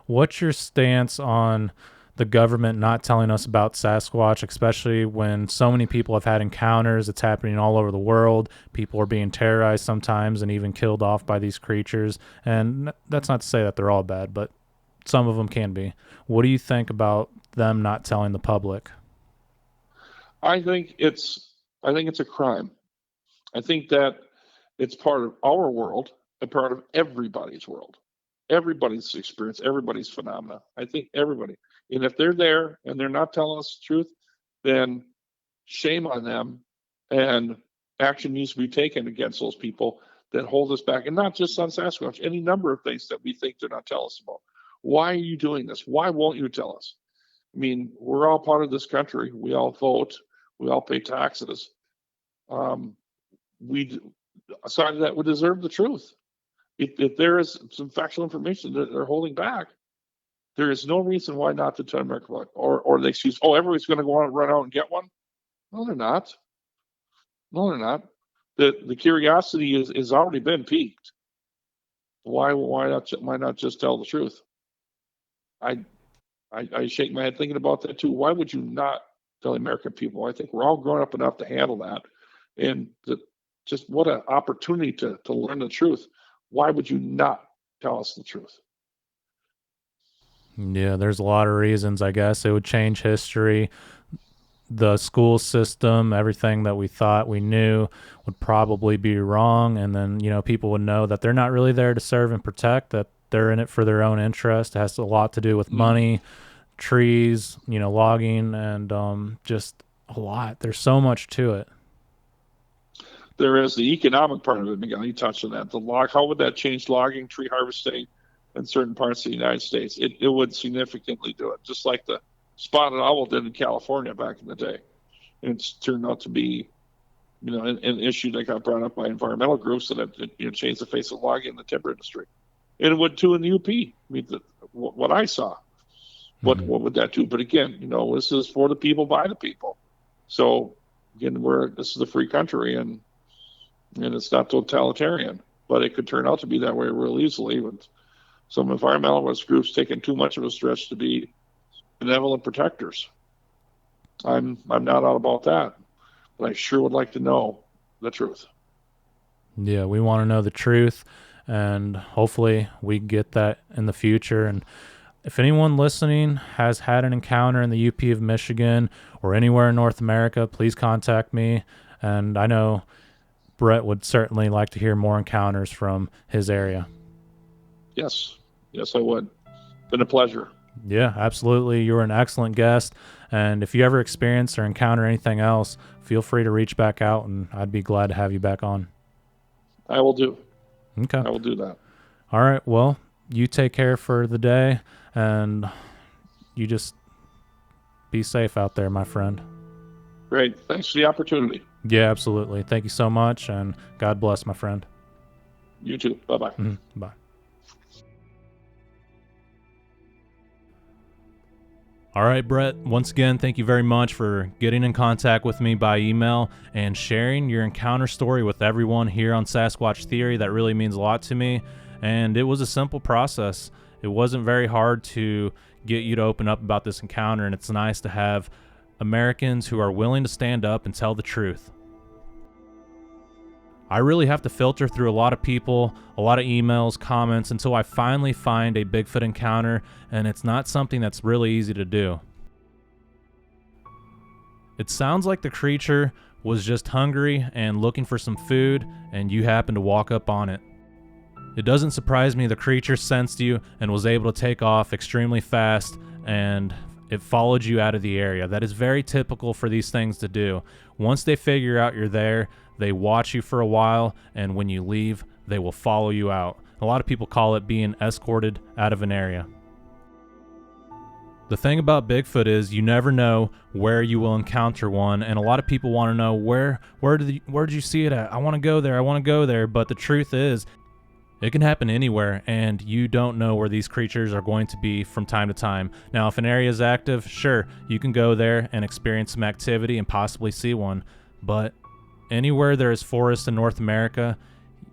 What's your stance on the government not telling us about Sasquatch, especially when so many people have had encounters? It's happening all over the world. People are being terrorized sometimes and even killed off by these creatures. And that's not to say that they're all bad, but some of them can be. What do you think about them not telling the public? I think it's a crime. I think that it's part of our world, a part of everybody's world, everybody's experience, everybody's phenomena. I think everybody. And if they're there and they're not telling us the truth, then shame on them, and action needs to be taken against those people that hold us back. And not just on Sasquatch, any number of things that we think they're not telling us about. Why are you doing this? Why won't you tell us? I mean, we're all part of this country. We all vote. We all pay taxes. We aside that we deserve the truth. If there is some factual information that they're holding back, there is no reason why not to tell America, or the excuse, oh, everybody's going to go out and run out and get one. No, they're not. No, they're not. The curiosity is already been piqued. Why not just tell the truth? I shake my head thinking about that too. Why would you not tell the American people? I think we're all grown up enough to handle that, and just what an opportunity to learn the truth. Why would you not tell us the truth? Yeah, there's a lot of reasons, I guess. It would change history. The school system, everything that we thought we knew would probably be wrong. And then, people would know that they're not really there to serve and protect, that they're in it for their own interest. It has a lot to do with money, trees, logging, and just a lot. There's so much to it. There is the economic part of it, Miguel. You touched on that. How would that change logging, tree harvesting in certain parts of the United States? It would significantly do it, just like the spotted owl did in California back in the day. And it's turned out to be, an issue that got brought up by environmental groups that have changed the face of logging in the timber industry. And it would too in the UP. I mean, what I saw. What would that do? But again, this is for the people, by the people. So again, this is a free country, and it's not totalitarian, but it could turn out to be that way real easily with some environmentalist groups taking too much of a stretch to be benevolent protectors. I'm not out about that, but I sure would like to know the truth. Yeah, we want to know the truth, and hopefully we get that in the future. And if anyone listening has had an encounter in the UP of Michigan or anywhere in North America, please contact me. And I know Brett would certainly like to hear more encounters from his area. Yes, I would. Been a pleasure. Yeah, absolutely. You were an excellent guest. And if you ever experience or encounter anything else, feel free to reach back out, and I'd be glad to have you back on. I will do. Okay. I will do that. All right. Well, you take care for the day, and you just be safe out there, my friend. Great. Thanks for the opportunity. Yeah, absolutely. Thank you so much, and God bless, my friend. You too. Bye-bye. Bye. All right, Brett, once again, thank you very much for getting in contact with me by email and sharing your encounter story with everyone here on Sasquatch Theory. That really means a lot to me, and it was a simple process. It wasn't very hard to get you to open up about this encounter, and it's nice to have Americans who are willing to stand up and tell the truth. I really have to filter through a lot of people, a lot of emails, comments, until I finally find a Bigfoot encounter, and it's not something that's really easy to do. It sounds like the creature was just hungry and looking for some food, and you happened to walk up on it. It doesn't surprise me the creature sensed you and was able to take off extremely fast, and it followed you out of the area. That is very typical for these things to do. Once they figure out you're there, they watch you for a while, and when you leave, they will follow you out. A lot of people call it being escorted out of an area. The thing about Bigfoot is you never know where you will encounter one, and a lot of people want to know where did you see it at? I want to go there, but the truth is it can happen anywhere, and you don't know where these creatures are going to be from time to time. Now, if an area is active, sure, you can go there and experience some activity and possibly see one, but anywhere there is forest in North America,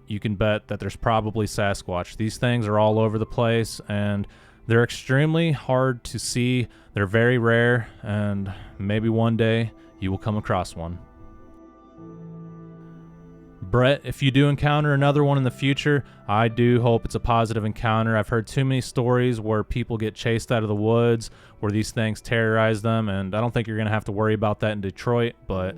you can bet that there's probably Sasquatch. These things are all over the place, and they're extremely hard to see. They're very rare, and maybe one day you will come across one. Brett, if you do encounter another one in the future, I do hope it's a positive encounter. I've heard too many stories where people get chased out of the woods, where these things terrorize them, and I don't think you're going to have to worry about that in Detroit, but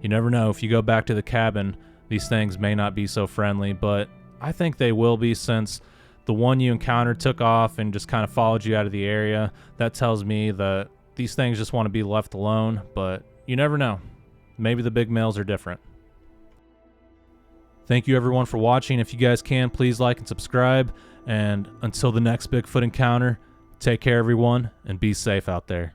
you never know. If you go back to the cabin, these things may not be so friendly, but I think they will be, since the one you encountered took off and just kind of followed you out of the area. That tells me that these things just want to be left alone, but you never know. Maybe the big males are different. Thank you everyone for watching. If you guys can, please like and subscribe. And until the next Bigfoot encounter, take care everyone, and be safe out there.